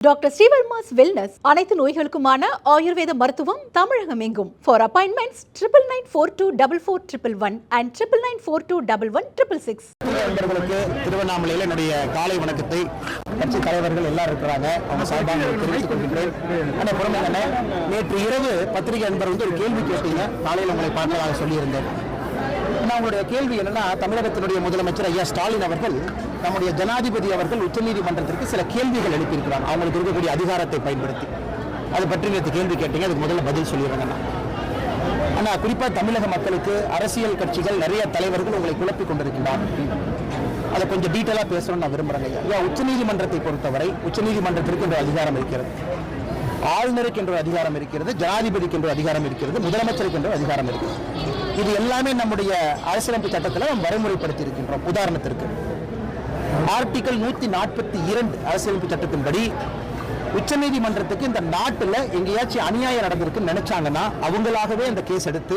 Doctor Srivarma's wellness அனைத்து நோய்களுக்குமான ஆயுர்வேத மருத்துவம் தமிழகம் எங்கும். For appointments 99424411 and 99421166. நண்பர்களுக்கு திருவண்ணாமலையில் என்னுடைய காலை வணக்கத்தை கட்சி தலைவர்கள் எல்லாரும் இருக்கிறாங்க. அவங்க சார்பாக தெரிவித்துக் கொள்கின்றேன். ஆனால் புறமே நேற்று இரவு பத்திரிகை நண்பர் ஒரு கேள்வி கேட்டீங்க. காலையில் உங்களை பார்த்ததாக சொல்லியிருந்தேன். உங்களுடைய கேள்வி என்னன்னா, தமிழகத்தினுடைய முதலமைச்சர் ஐயா ஸ்டாலின் அவர்கள் நம்முடைய ஜனாதிபதி அவர்கள் உச்சநீதிமன்றத்திற்கு சில கேள்விகள் எழுப்பியிருக்கிறார். அவங்களுக்கு இருக்கக்கூடிய அதிகாரத்தை பயன்படுத்தி அது பற்றி நேற்று கேள்வி கேட்டீங்க. அதுக்கு முதல்ல பதில் சொல்லிடுறேங்கண்ணா. ஆனால் குறிப்பாக தமிழக மக்களுக்கு அரசியல் கட்சிகள் நிறைய தலைவர்கள் உங்களை குழப்பிக் கொண்டிருக்கின்றார். அதை கொஞ்சம் டீட்டெயிலாக பேசணும்னு நான் விரும்புகிறேங்க. ஐயா, உச்சநீதிமன்றத்தை பொறுத்தவரை உச்சநீதிமன்றத்திற்கு என்ற அதிகாரம் இருக்கிறது, ஆளுநருக்கு என்ற அதிகாரம் இருக்கிறது, ஜனாதிபதிக்கு என்ற அதிகாரம் இருக்கிறது, முதலமைச்சருக்கு என்ற அதிகாரம் இருக்கிறது. இது எல்லாமே நம்முடைய அரசியலமைப்பு சட்டத்தில் வரைமுறைப்படுத்தி இருக்கின்றோம். உதாரணத்திற்கு ஆர்டிகல் 142 அரசியலமைப்பு சட்டத்தின்படி உச்சநீதிமன்றத்துக்கு இந்த நாட்டில் எங்கேயாச்சும் அநியாயம் நடந்திருக்குன்னு நினைச்சாங்கன்னா அவங்களாகவே அந்த கேஸ் எடுத்து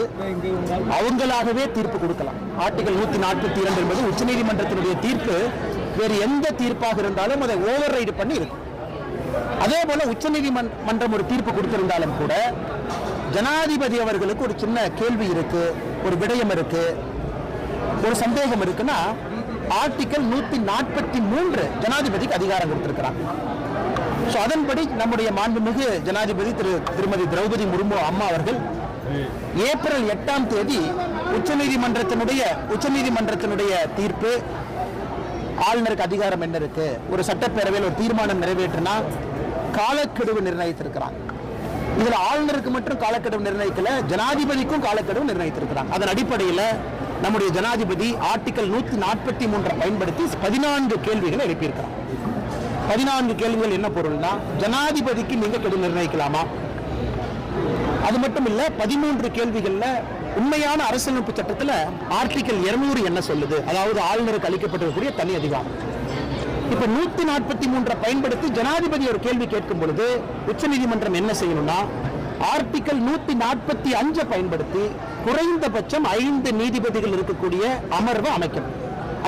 அவங்களாகவே தீர்ப்பு கொடுக்கலாம். ஆர்டிகல் 142 என்பது உச்சநீதிமன்றத்தினுடைய தீர்ப்பு வேறு எந்த தீர்ப்பாக இருந்தாலும் அதை ஓவர் ரைடு பண்ணி இருக்கும். அதே போல உச்சநீதிமன்றம் ஒரு தீர்ப்பு கொடுத்திருந்தாலும் கூட ஜனாதிபதி அவர்களுக்கு ஒரு சின்ன கேள்வி இருக்கு, ஒரு விடயம் இருக்கு, ஒரு சந்தேகம் இருக்குன்னா ஆர்டிகல் 143 ஜனாதிபதிக்கு அதிகாரம் கொடுத்திருக்கிறாங்க. அதன்படி நம்முடைய மாண்புமிகு ஜனாதிபதி திருமதி திரௌபதி முர்மு அம்மா அவர்கள் ஏப்ரல் 8ஆம் தேதி உச்சநீதிமன்றத்தினுடைய தீர்ப்பு, ஆளுநருக்கு அதிகாரம் என்ன இருக்கு, ஒரு சட்டப்பேரவையில் ஒரு தீர்மானம் நிறைவேற்றினா காலக்கெடுவு நிர்ணயித்திருக்கிறாங்க. இதுல ஆளுநருக்கு மட்டும் காலக்கெடுவு நிர்ணயிக்கல, ஜனாதிபதிக்கும் காலக்கெடுவு நிர்ணயித்திருக்கிறாங்க. அதன் அடிப்படையில் நம்முடைய ஜனாதிபதி ஆர்டிகல் 143 பயன்படுத்தி 14 கேள்விகளை எழுப்பியிருக்கிறார். 14 கேள்விகள் என்ன பொருள்னா, ஜனாதிபதிக்கு நீங்க கெடு நிர்ணயிக்கலாமா? அது மட்டும் இல்ல, 13 கேள்விகள்ல உண்மையான அரசியலமைப்பு சட்டத்தில் ஆர்டிகல் 200 என்ன சொல்லுது, அதாவது ஆளுநருக்கு அளிக்கப்பட்டிருக்கக்கூடிய தனி அதிகாரம். இப்ப 143 பயன்படுத்தி ஜனாதிபதி ஒரு கேள்வி கேட்கும் பொழுது உச்சநீதிமன்றம் என்ன செய்யணும்னா, ஆர்டிகல் 145 பயன்படுத்தி குறைந்தபட்சம் 5 நீதிபதிகள் இருக்கக்கூடிய அமர்வு அமைக்கணும்.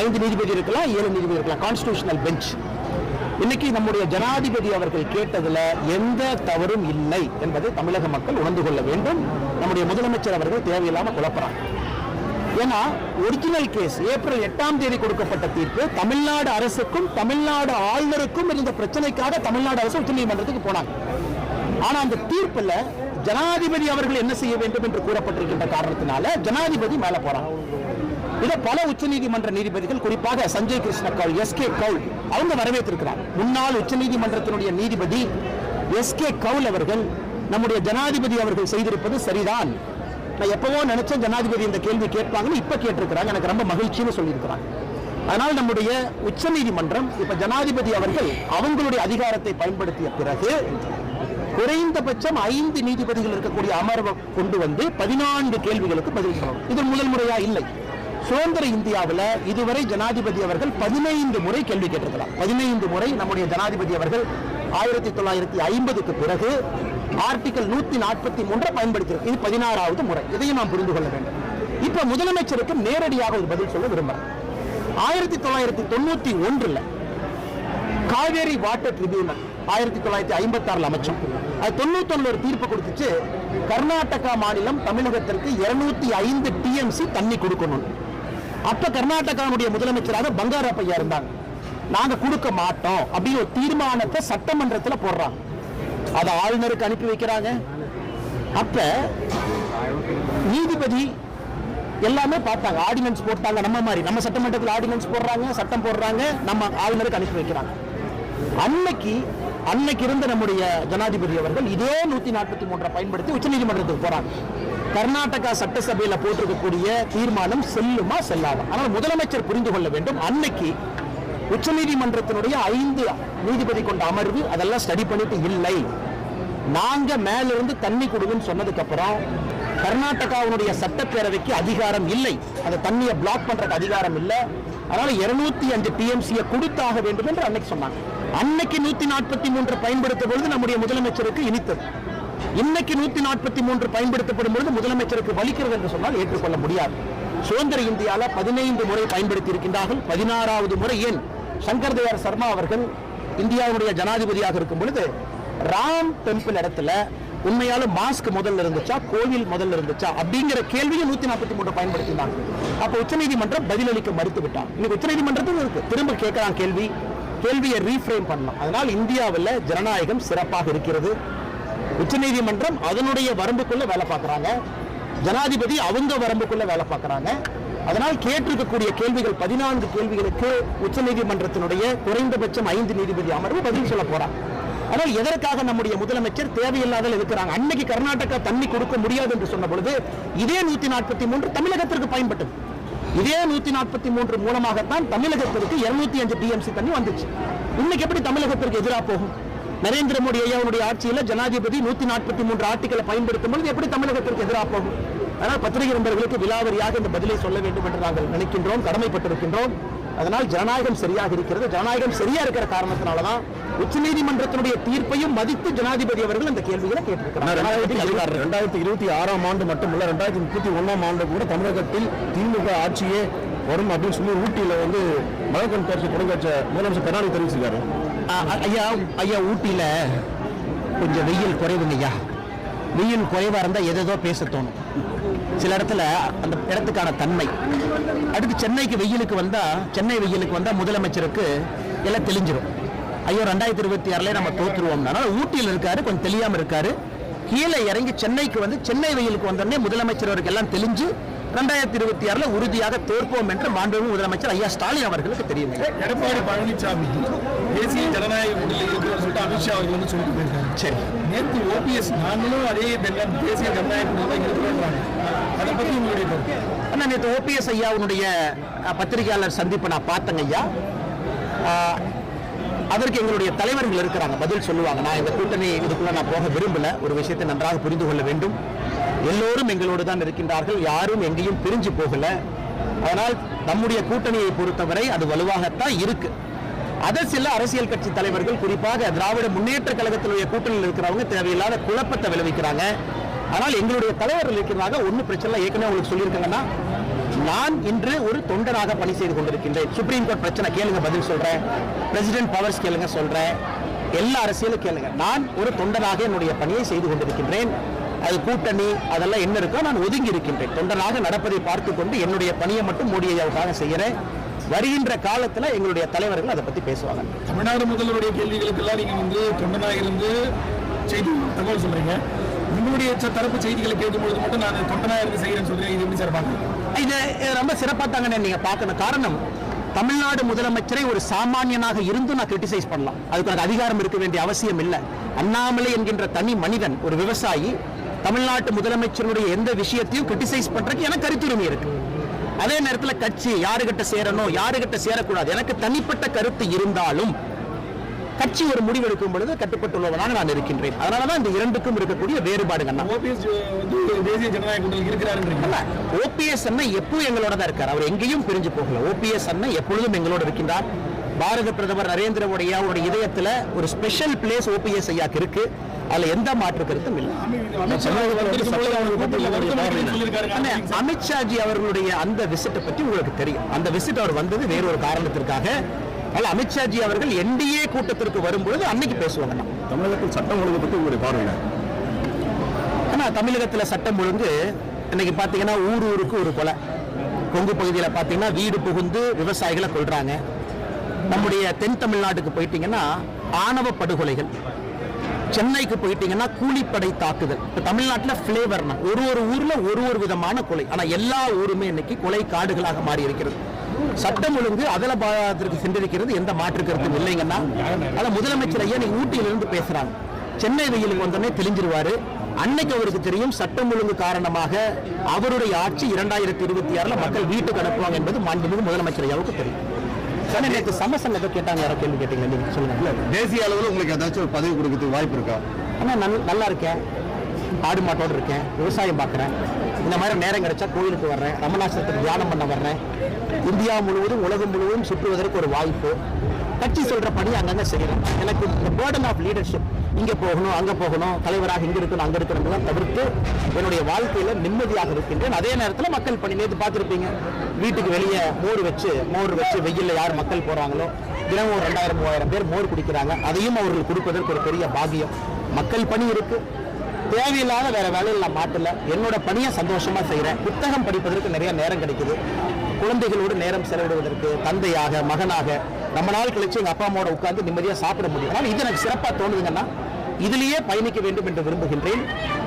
5 நீதிபதி இருக்கலாம், 7 நீதிபதி இருக்கலாம், கான்ஸ்டிடியூஷனல் பெஞ்ச். இன்னைக்கு நம்முடைய ஜனாதிபதி அவர்கள் கேட்டதுல எந்த தவறும் இல்லை என்பதை தமிழக மக்கள் உணர்ந்து கொள்ள வேண்டும். நம்முடைய முதலமைச்சர் அவர்கள் தேவையில்லாம குழப்பறாங்க. ஏன்னா ஒரிஜினல் கேஸ் ஏப்ரல் 8ஆம் தேதி கொடுக்கப்பட்ட தீர்ப்பு தமிழ்நாடு அரசுக்கும் தமிழ்நாடு ஆளுநருக்கும் இருந்த பிரச்சனைக்காக தமிழ்நாடு அரசு உச்சநீதிமன்றத்துக்கு போனாங்க. ஆனா அந்த தீர்ப்புல ஜனாதிபதி அவர்கள் என்ன செய்ய வேண்டும் என்று கூறப்பட்டிருக்கின்ற காரணத்தினால ஜனாதிபதி மேல போறாங்க. இதை பல உச்சநீதிமன்ற நீதிபதிகள், குறிப்பாக சஞ்சய் கிருஷ்ண கவுல், எஸ்கே கவுல் அவங்க வரவேற்றிருக்கிறார். முன்னாள் உச்சநீதிமன்றத்தினுடைய நீதிபதி எஸ்கே கவுல் அவர்கள் நம்முடைய ஜனாதிபதி அவர்கள் செய்திருப்பது சரிதான், நான் எப்பவோ நினைச்சேன் ஜனாதிபதி இந்த கேள்வி கேட்பாங்கன்னு இப்ப கேட்டிருக்கிறாங்க, எனக்கு ரொம்ப மகிழ்ச்சின்னு சொல்லியிருக்கிறாங்க. அதனால் நம்முடைய உச்சநீதிமன்றம் இப்ப ஜனாதிபதி அவர்கள் அவங்களுடைய அதிகாரத்தை பயன்படுத்திய பிறகு குறைந்தபட்சம் 5 நீதிபதிகள் இருக்கக்கூடிய அமர்வை கொண்டு வந்து 14 கேள்விகளுக்கு பதில் சொல்லணும். இது முதல் முறையா இல்லை. சுதந்திர இந்தியாவில் இதுவரை ஜனாதிபதி அவர்கள் 15 முறை கேள்வி கேட்டிருக்கிறார். 15 முறை நம்முடைய ஜனாதிபதி அவர்கள் 1950க்கு பிறகு ஆர்டிகல் 143 பயன்படுத்தினார். இது 16வது முறை. இதையும் நாம் புரிந்து கொள்ள வேண்டும். இப்ப முதலமைச்சருக்கு நேரடியாக ஒரு பதில் சொல்ல விரும்புகிறேன். 1991 காவேரி வாட்டர் ட்ரிபியூனல் 1956 அமைச்சோம். அது 91 தீர்ப்பு கொடுத்துச்சு, கர்நாடகா மாநிலம் தமிழகத்திற்கு 205 TMC தண்ணி கொடுக்கணும். அப்ப கர்நாடகாவுடைய முதலமைச்சராக பங்காரப்பையா இருந்தாங்க. நாங்க கொடுக்க மாட்டோம் அப்படின்னு ஒரு தீர்மானத்தை சட்டமன்றத்தில் போடுறாங்க. அதை ஆளுநருக்கு அனுப்பி வைக்கிறாங்க. அப்ப நீதிபதி எல்லாமே பார்த்தாங்க, ஆர்டினன்ஸ் போட்டாங்க. நம்ம மாதிரி நம்ம சட்டமன்றத்தில் ஆர்டினன்ஸ் போடுறாங்க, சட்டம் போடுறாங்க, நம்ம ஆளுநருக்கு அனுப்பி வைக்கிறாங்க. அன்னைக்கு இருந்த நம்முடைய ஜனாதிபதி அவர்கள் இதே 143 பயன்படுத்தி உச்சநீதிமன்றத்துக்கு போறாங்க. கர்நாடகா சட்டசபையில் போட்டிருக்கக்கூடிய தீர்மானம் செல்லுமா செல்லாதா? ஆனால் முதலமைச்சர் புரிந்து கொள்ள வேண்டும், அன்னைக்கு உச்சநீதிமன்றத்தினுடைய 5 நீதிபதி கொண்ட அமர்வு அதெல்லாம் ஸ்டடி பண்ணிட்டு இல்லை, நாங்க மேல இருந்து தண்ணி கொடுங்கன்னு சொன்னதுக்கு அப்புறம் கர்நாடகாவுடைய சட்டப்பேரவைக்கு அதிகாரம் இல்லை, அந்த தண்ணியை பிளாக் பண்றதுக்கு அதிகாரம் இல்லை, அதனால 205 TMC கொடுத்தாக வேண்டும் என்று அன்னைக்கு சொன்னாங்க. அன்னைக்கு 143 பயன்படுத்தும் பொழுது நம்முடைய முதலமைச்சருக்கு இனித்தது. இன்னைக்கு 143 பயன்படுத்தப்படும் பொழுது முதலமைச்சருக்கு வலிக்கிறது என்று சொன்னால் ஏற்றுக்கொள்ள முடியாது. சுதந்திர இந்தியாவில் 15 முறை பயன்படுத்தி இருக்கின்றார்கள். 16வது முறை ஏன் சங்கர் தயாள் சர்மா அவர்கள் இந்தியாவுடைய ஜனாதிபதியாக இருக்கும் பொழுது ராம் டெம்பிள் இடத்துல உண்மையாலும் மாஸ்க் முதல்ல இருந்துச்சா, கோவில் முதல்ல இருந்துச்சா அப்படிங்கிற கேள்வியை 143 பயன்படுத்தினாங்க. அப்ப உச்சநீதிமன்றம் பதிலளிக்க மறுத்து விட்டாங்க. இன்னைக்கு உச்சநீதிமன்றத்தில் இருக்கு, திரும்ப கேட்கலாம் கேள்வியை ரீஃப்ரேம் பண்ணலாம். அதனால் இந்தியாவில் ஜனநாயகம் சிறப்பாக இருக்கிறது. உச்சநீதிமன்றம் அதனுடைய வரம்புக்குள்ள வேலை பார்க்கறாங்க, ஜனாதிபதி அவங்க வரம்புக்குள்ள வேலை பார்க்கறாங்க. அதனால் கேட்டிருக்கக்கூடிய கேள்விகள் 14 கேள்விகளுக்கு உச்சநீதிமன்றத்தினுடைய குறைந்தபட்சம் 5 நீதிபதி அமர்வு பதில் சொல்ல போறாங்க. ஆனால் எதற்காக நம்முடைய முதலமைச்சர் தேவையில்லாத இருக்கிறாங்க? அன்னைக்கு கர்நாடகா தண்ணி கொடுக்க முடியாது என்று சொன்ன பொழுது இதே 143 தமிழகத்திற்கு பயன்பட்டது. இதே 143 மூலமாகத்தான் தமிழகத்திற்கு 205 டிஎம்சி தண்ணி வந்துச்சு. இன்னைக்கு எப்படி தமிழகத்திற்கு எதிராக போகும்? நரேந்திர மோடி ஐயாவுடைய ஆட்சியில் ஜனாதிபதி 143 ஆர்டிகளை பயன்படுத்தும் பொழுது எப்படி தமிழகத்திற்கு எதிராக போகும்? ஆனால் பத்திரிகை நண்பர்களுக்கு விலாவரியாக இந்த பதிலை சொல்ல வேண்டும் என்று நாங்கள் நினைக்கின்றோம், கடமைப்பட்டிருக்கின்றோம். அதனால் ஜனநாயகம் சரியாக இருக்கிறது. ஜனநாயகம் சரியா இருக்கிற காரணத்தினாலதான் உச்சநீதிமன்றத்தினுடைய தீர்ப்பையும் மதித்து ஜனாதிபதி அவர்கள் இந்த கேள்விகளை கேட்டிருக்கிறார். 2026 ஆண்டு மட்டுமல்ல, 2031 ஆண்டு கூட தமிழகத்தில் திமுக ஆட்சியே வரும் அப்படின்னு சொல்லி ஊட்டியில மழை கண்காட்சி தொடங்க முதலமைச்சர் கருணாநிதி தெரிவிச்சிருக்காரு. ஐயா ஊட்டியில கொஞ்சம் வெயில் குறைவுங்க ஐயா. வெயில் குறைவா இருந்தா எதோ பேச தோணும். சில இடத்துல அந்த இடத்துக்கான தன்மை. அடுத்து சென்னைக்கு வெயிலுக்கு வந்தா, சென்னை வெயிலுக்கு வந்தா முதலமைச்சருக்கு எல்லாம் தெளிஞ்சிடும். ஐயோ 2026 நம்ம தோற்றுருவோம். ஊட்டியில் இருக்காரு, கொஞ்சம் தெரியாம இருக்காரு. கீழே இறங்கி சென்னைக்கு சென்னை வெயிலுக்கு வந்தோடனே முதலமைச்சர் அவருக்கு எல்லாம் தெளிஞ்சு 2026 உறுதியாக தோற்போம் என்று மாண்புமிகு முதலமைச்சர் ஐயா ஸ்டாலின் அவர்களுக்கு தெரியும். எடப்பாடி பழனிசாமி தேசிய ஜனநாயக கூட்டணியில் இருக்கிற சொல்லிட்டு அமித்ஷா அவர்கள் சொல்லிட்டு போயிருக்காங்க. சரி, நேற்று ஓபிஎஸ் நாங்களும் அதே தேசிய ஜனநாயக கூட்டணியில் இருக்கிறோம். அதை பத்தி உங்களுடைய கருத்து? அண்ணா, நேற்று ஓபிஎஸ் ஐயாவுடைய பத்திரிகையாளர் சந்திப்பை நான் பார்த்தேங்க ஐயா. அதற்கு எங்களுடைய தலைவர்கள் இருக்கிறாங்க, பதில் சொல்லுவாங்க. நான் இந்த கூட்டணி இதுக்குள்ள நான் போக விரும்பல. ஒரு விஷயத்தை நன்றாக புரிந்து கொள்ள வேண்டும். எல்லோரும் எங்களோடு தான் இருக்கின்றார்கள், யாரும் எங்கேயும் பிரிஞ்சு போகல. அதனால் நம்முடைய கூட்டணியை பொறுத்தவரை அது வலுவாகத்தான் இருக்கு. அதை சில அரசியல் கட்சி தலைவர்கள், குறிப்பாக திராவிட முன்னேற்ற கழகத்தினுடைய கூட்டணியில் இருக்கிறவங்க தேவையில்லாத குழப்பத்தை விளைவிக்கிறாங்க. ஆனால் எங்களுடைய தலைவர்கள் இருக்கிறாங்க, ஒன்றும் பிரச்சனை. ஏற்கனவே உங்களுக்கு சொல்லியிருக்காங்கன்னா, நான் இன்று ஒரு தொண்டனாக பணி செய்து கொண்டிருக்கின்றேன். சுப்ரீம் கோர்ட் பிரச்சனை கேளுங்க, பதில் சொல்றேன். பிரசிடென்ட் பவர்ஸ் கேளுங்க, சொல்றேன். எல்லா அரசியலும் கேளுங்க. நான் ஒரு தொண்டனாக என்னுடைய பணியை செய்து கொண்டிருக்கின்றேன். அது கூட்டணி அதெல்லாம் என்ன இருக்கோ நான் ஒதுங்கி இருக்கின்றேன். தொண்டனாக நடப்பதை பார்த்து கொண்டு என்னுடைய பணியை மட்டும் மோடி ஐயாவுக்காக செய்கிறேன். வருகின்ற காலத்தில் எங்களுடைய தலைவர்கள் அதை பத்தி பேசுவாங்க. தமிழ்நாடு முதல்வருடைய கேள்விகளுக்கெல்லாம் நீங்க தொண்டனாக இருந்து செய்தி தகவல் சொல்றீங்க. உங்களுடைய தரப்பு செய்திகளை கேட்கும்போது மட்டும் நான் தொண்டனாக இருந்து செய்கிறேன்னு சொல்றேன். இது எப்படி சார் பார்க்கணும்? இது ரொம்ப சிறப்பாக தாங்க நீங்க பார்க்கணும். காரணம், தமிழ்நாடு முதலமைச்சரை ஒரு சாமானியனாக இருந்து நான் கிரிட்டிசைஸ் பண்ணலாம். அதுக்கு எனக்கு அதிகாரம் இருக்க வேண்டிய அவசியம் இல்லை. அண்ணாமலை என்கின்ற தனி மனிதன், ஒரு விவசாயி, தமிழ்நாட்டு முதலமைச்சருடைய எந்த விஷயத்தையும் கிரிட்டிசைஸ் பண்றதுக்கு எனக்கு கருத்துரிமை இருக்கு. அதே நேரத்தில் கட்சி யாருகிட்ட சேரணும், யாருகிட்ட சேரக்கூடாது, எனக்கு தனிப்பட்ட கருத்து இருந்தாலும் கட்சி ஒரு முடிவெடுக்கும் பொழுது கட்டுப்பட்டுள்ளவனாக நான் இருக்கின்றேன். அதனாலதான் இந்த இரண்டுக்கும் இருக்கக்கூடிய வேறுபாடுகள். தேசிய ஜனநாயக கூட்டணியில் இருக்கிறார். ஓபிஎஸ் அண்ணன் எப்பவும் எங்களோட தான் இருக்கார். அவர் எங்கேயும் பிரிஞ்சு போகல. ஓபிஎஸ் அண்ணன் எப்பொழுதும் எங்களோடு இருக்கின்றார். பாரத பிரதமர் நரேந்திர மோடி அவருடைய இதயத்துல ஒரு ஸ்பெஷல் பிளேஸ் ஓபிஎஸ் ஐயாக்கு இருக்கு. அதுல எந்த மாற்று கருத்தும் இல்லை. அமித்ஷாஜி அவர்களுடைய அந்த விசிட்டை பற்றி உங்களுக்கு தெரியும். அந்த விசிட் அவர் வந்தது வேறொரு காரணத்திற்காக. அமித்ஷாஜி அவர்கள் என்டிஏ கூட்டத்திற்கு வரும்பொழுது அன்னைக்கு பேசுவாங்க. தமிழகத்தில் சட்டம் ஒழுங்கு பற்றி உங்களுடைய பார்வை? ஆனா தமிழகத்தில் சட்டம் ஒழுங்கு இன்னைக்கு பாத்தீங்கன்னா ஊருக்கு ஒரு கொலை. கொங்கு பகுதியில் பாத்தீங்கன்னா வீடு புகுந்து விவசாயிகளை கொல்றாங்க. நம்முடைய தென் தமிழ்நாட்டுக்கு போயிட்டீங்கன்னா ஆணவ படுகொலைகள். சென்னைக்கு போயிட்டீங்கன்னா கூலிப்படை தாக்குதல். தமிழ்நாட்டில் பிளேவர்னா ஒரு ஊர்ல ஒரு விதமான கொலை. ஆனா எல்லா ஊருமே இன்னைக்கு கொலை காடுகளாக மாறி இருக்கிறது. சட்டம் ஒழுங்கு அதலபாதத்திற்கு சென்றிருக்கிறது, எந்த மாற்று கருத்தும் இல்லைங்கன்னா. அத முதலமைச்சர் ஐயா நீ ஊட்டியிலிருந்து பேசுறாங்க. சென்னை வெயிலுக்கு வந்தோடனே தெளிஞ்சிருவாரு. அன்னைக்கு அவருக்கு தெரியும் சட்டம் ஒழுங்கு காரணமாக அவருடைய ஆட்சி 2026 மக்கள் வீட்டுக்கு அனுப்புவாங்க என்பது மாண்புமிகு முதலமைச்சர் ஐயாவுக்கு தெரியும். நேற்று சமசன் ஏதோ கேட்டாங்க, யாரோ கேள்வி கேட்டீங்க, நீங்க சொல்லுங்க. தேசிய அளவில் உங்களுக்கு ஏதாச்சும் ஒரு பதவி கொடுக்கறதுக்கு வாய்ப்பு இருக்கா? ஆனா நல்லா இருக்கேன், ஆடு மாட்டோடு இருக்கேன், விவசாயம் பார்க்குறேன். இந்த மாதிரி நேரம் கிடைச்சா கோயிலுக்கு வர்றேன், ரமணாசிரத்துக்கு தியானம் பண்ண வர்றேன். இந்தியா முழுவதும் உலகம் முழுவதும் சுற்றுவதற்கு ஒரு வாய்ப்பு. கட்சி சொல்ற பணி அங்கங்க செய்யணும். எனக்கு இந்த பேர்டன் ஆஃப் லீடர்ஷிப், இங்க போகணும் அங்க போகணும், தலைவராக இங்க இருக்கணும் அங்க இருக்கணும் தவிர்த்து என்னுடைய வாழ்க்கையில நிம்மதியாக இருக்கின்றேன். அதே நேரத்தில் மக்கள் பணி நேற்று பார்த்துருப்பீங்க, வீட்டுக்கு வெளியே மோர் வச்சு வெயில்ல யார் மக்கள் போறாங்களோ தினமும் ஒரு 2000-3000 பேர் மோர் குடிக்கிறாங்க. அதையும் அவர்கள் கொடுப்பதற்கு ஒரு பெரிய பாக்கியம். மக்கள் பணி இருக்கு, தேவையில்லாத வேற வேலையில் நான் மாட்டல. என்னோட பணியை சந்தோஷமா செய்யறேன். புத்தகம் படிப்பதற்கு நிறைய நேரம் கிடைக்குது. குழந்தைகளோடு நேரம் செலவிடுவதற்கு தந்தையாக மகனாக ரொம்ப நாள் கழிச்சு எங்க அப்பா அம்மாவோட உட்கார்ந்து நிம்மதியாக சாப்பிட முடியும். ஆனால் இது எனக்கு சிறப்பாக தோணுதுங்கன்னா இதிலேயே பயணிக்க வேண்டும் என்று விரும்புகின்றேன்.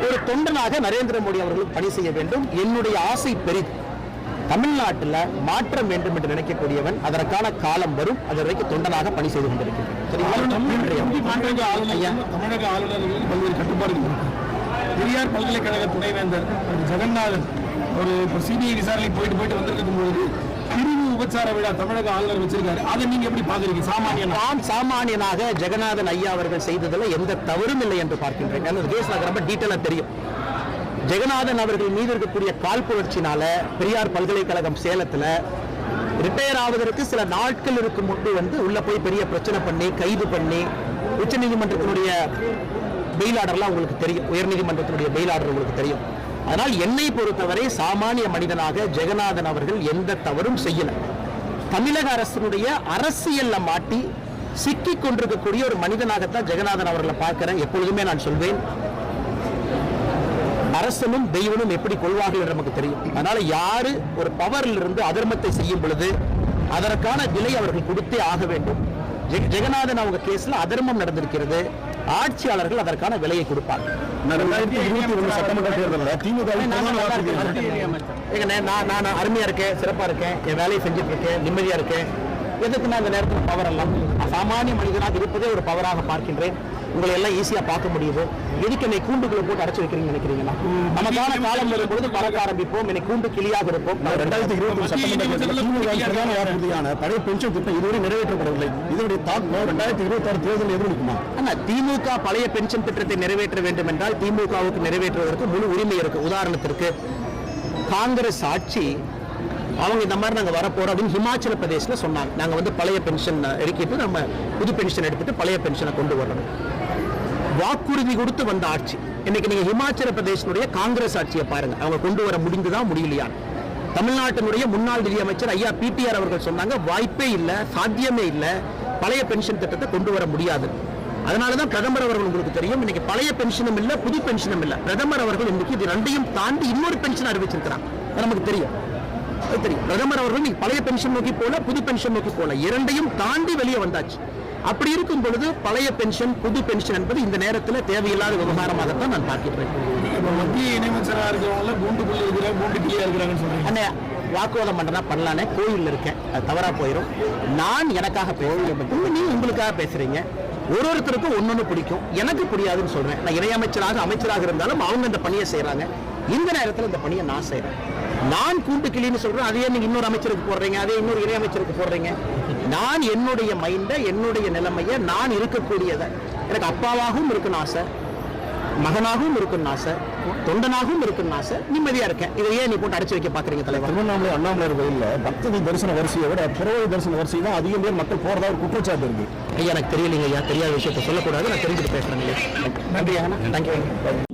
ஒரு தொண்டனாக நரேந்திர மோடி அவர்களுக்கு பணி செய்ய வேண்டும். என்னுடைய ஆசை பெரிது. தமிழ்நாட்டில் மாற்றம் வேண்டும் என்று நினைக்கக்கூடியவன். அதற்கான காலம் வரும். அது வரைக்கும் தொண்டனாக பணி செய்து கொண்டிருக்கிறேன். தமிழக ஆளுநர்களுக்கு பல்வேறு கட்டுப்பாடுகள் இருக்கு. பெரியார் பல்கலைக்கழக துணைவேந்தர் ஜெகநாதன் ஒரு சிபிஐ விசாரணை போயிட்டு வந்திருக்கும் பொழுது பிரிவு உபச்சார விழா தமிழக ஆளுநர் வச்சிருக்காரு. அதை நீங்க எப்படி பாக்குறீங்க? நான் சாமானியனாக ஜெகநாதன் ஐயா அவர்கள் செய்ததில் எந்த தவறும் இல்லை என்று பார்க்கின்றேன். அந்த கேஸ் எனக்கு ரொம்ப டீட்டெயிலாக தெரியும். ஜெகநாதன் அவர்கள் மீது இருக்கக்கூடிய காழ்ப்புணர்ச்சினால பெரியார் பல்கலைக்கழகம் சேலத்தில் ரிட்டையர் ஆவதற்கு சில நாட்கள் இருக்கும் முன்பு உள்ள போய் பெரிய பிரச்சனை பண்ணி கைது பண்ணி உச்சநீதிமன்றத்தினுடைய பெயில் ஆர்டர்லாம் உங்களுக்கு தெரியும். உயர்நீதிமன்றத்தினுடைய பெயில் ஆர்டர் உங்களுக்கு தெரியும். அதனால் என்னை பொறுத்தவரை சாமானிய மனிதனாக ஜெகநாதன் அவர்கள் எந்த தவறும் செய்யல. தமிழக அரசினுடைய அரசியல்ல மாட்டி சிக்கிக் கொண்டிருக்கக்கூடிய ஒரு மனிதனாகத்தான் ஜெகநாதன் அவர்களை பார்க்கிறேன். எப்பொழுதுமே நான் சொல்வேன், அரசனும் தெய்வனும் எப்படி கொள்வார்கள் என்று நமக்கு தெரியும். அதனால யாரு ஒரு பவரில் இருந்து அதர்மத்தை செய்யும் பொழுது அதற்கான விலை அவர்கள் கொடுத்தே ஆக வேண்டும். ஜெகநாதன் அவங்க கேஸ்ல அதர்மம் நடந்திருக்கிறது. ஆட்சியாளர்கள் அதற்கான விலையை கொடுப்பாங்க. 2021 சட்டமன்ற தேர்தலில் திமுக நான் அருமையா இருக்கேன், சிறப்பா இருக்கேன், என் வேலையை செஞ்சுட்டு இருக்கேன், நிம்மதியா இருக்கேன். எதுக்கு நான் இந்த நேரத்தில் பவர் எல்லாம் சாமானிய மனிதனாக இருப்பதே ஒரு பவராக பார்க்கின்றேன். உங்களை எல்லாம் ஈஸியா பார்க்க முடியுது. எதுக்கு என்னை கூண்டுக்குள்ள போட்டு அடைச்சு வைக்கிறீங்கன்னு நினைக்கிறீங்களா? நமக்கான காலம் வரும்பொழுது பறக்க ஆரம்பிப்போம். என்னை கூண்டு கிளியாக இருப்போம். 2021 சட்டமன்ற பிரதான வாக்குறுதியான பழைய பென்ஷன் திட்டம் இதுவரை நிறைவேற்றப்படவில்லை. இதனுடைய தாக்கம் 2026 தேர்தலில் எதிர்க்குமா? ஆனா திமுக பழைய பென்ஷன் திட்டத்தை நிறைவேற்ற வேண்டும் என்றால் திமுகவுக்கு நிறைவேற்றுவதற்கு முழு உரிமை இருக்கு. உதாரணத்திற்கு காங்கிரஸ் ஆட்சி அவங்க இந்த மாதிரி நாங்கள் வரப்போறோம் அப்படின்னு ஹிமாச்சல பிரதேசில் சொன்னாங்க. நாங்கள் பழைய பென்ஷன் எடுக்கிட்டு நம்ம புது பென்ஷன் எடுத்துட்டு பழைய பென்ஷனை கொண்டு வரணும். வாக்குறுதி கொடுத்து வந்த ஆட்சி. இன்னைக்கு நீங்க ஹிமாச்சல பிரதேசனுடைய காங்கிரஸ் ஆட்சியை பாருங்க. அவங்க கொண்டு வர முடிந்துதான் முடியலையா? தமிழ்நாட்டினுடைய முன்னாள் நிதியமைச்சர் ஐயா பிடிஆர் அவர்கள் சொன்னாங்க, வாய்ப்பே இல்லை, சாத்தியமே இல்லை, பழைய பென்ஷன் திட்டத்தை கொண்டு வர முடியாது. அதனாலதான் பிரதமர் அவர்கள் உங்களுக்கு தெரியும், இன்னைக்கு பழைய பென்ஷனும் இல்லை, புது பென்ஷனும் இல்லை. பிரதமர் அவர்கள் இன்னைக்கு இது ரெண்டையும் தாண்டி இன்னொரு பென்ஷன் அறிவிச்சிருக்கிறாங்க. நமக்கு தெரியும். பிரதமர் அவர்கள் பழைய பென்ஷன் நோக்கி போல, புது பென்ஷன் நோக்கி போல, இரண்டையும் தாண்டி வெளியே வந்தாச்சு. அப்படி இருக்கும் பொழுது பழைய பென்ஷன் புது பென்ஷன் என்பது இந்த நேரத்தில் தேவையில்லாத விவகாரமாகத்தான் நான் பார்க்கிறேன். மத்திய இணையமைச்சராக இருக்கிறவங்க கூண்டுக்குள்ள இருக்கிற கூண்டு கிளியா இருக்கிறாங்கன்னு சொல்றீங்க. வாக்குவாதம் பண்றதா பண்ணலானே, கோயிலில் இருக்கேன், அது தவறா போயிடும். நான் எனக்காக பேசுறேன், நீ உங்களுக்காக பேசுறீங்க. ஒருத்தருக்கும் ஒன்னொன்னு பிடிக்கும், எனக்கு பிடியாதுன்னு சொல்றேன். நான் இணையமைச்சராக அமைச்சராக இருந்தாலும் அவங்க இந்த பணியை செய்யறாங்க. இந்த நேரத்தில் இந்த பணியை நான் செய்யறேன். நான் கூட்டு கிளின்னு சொல்றேன், அதையே நீங்க இன்னொரு அமைச்சருக்கு போடுறீங்க, அதே இன்னொரு இணை அமைச்சருக்கு போடுறீங்க. நான் என்னுடைய மைண்ட, என்னுடைய நிலைமையை, நான் இருக்கக்கூடியதை, எனக்கு அப்பாவாகவும் இருக்குன்னு ஆசை, மகனாகவும் இருக்குன்னு ஆசை, தொண்டனாகவும் இருக்குன்னு ஆசை, நிம்மதியா இருக்கேன். இதையே நீ போட்டு அடைச்சு வைக்க பாக்குறீங்க தலைவர். திருவண்ணாமலை அண்ணாமலை கோயிலில் பக்தர்கள் தரிசன வரிசையை விட புறவை தரிசன வரிசை தான் அதிகம் பேர் மக்கள் போறதா ஒரு குற்றச்சாட்டு இருக்கு. ஐயா எனக்கு தெரியலைங்க ஐயா, தெரியாத விஷயத்த சொல்லக்கூடாது, நான் தெரிஞ்சுட்டு பேசுறேன். நன்றி. தேங்க்யூ.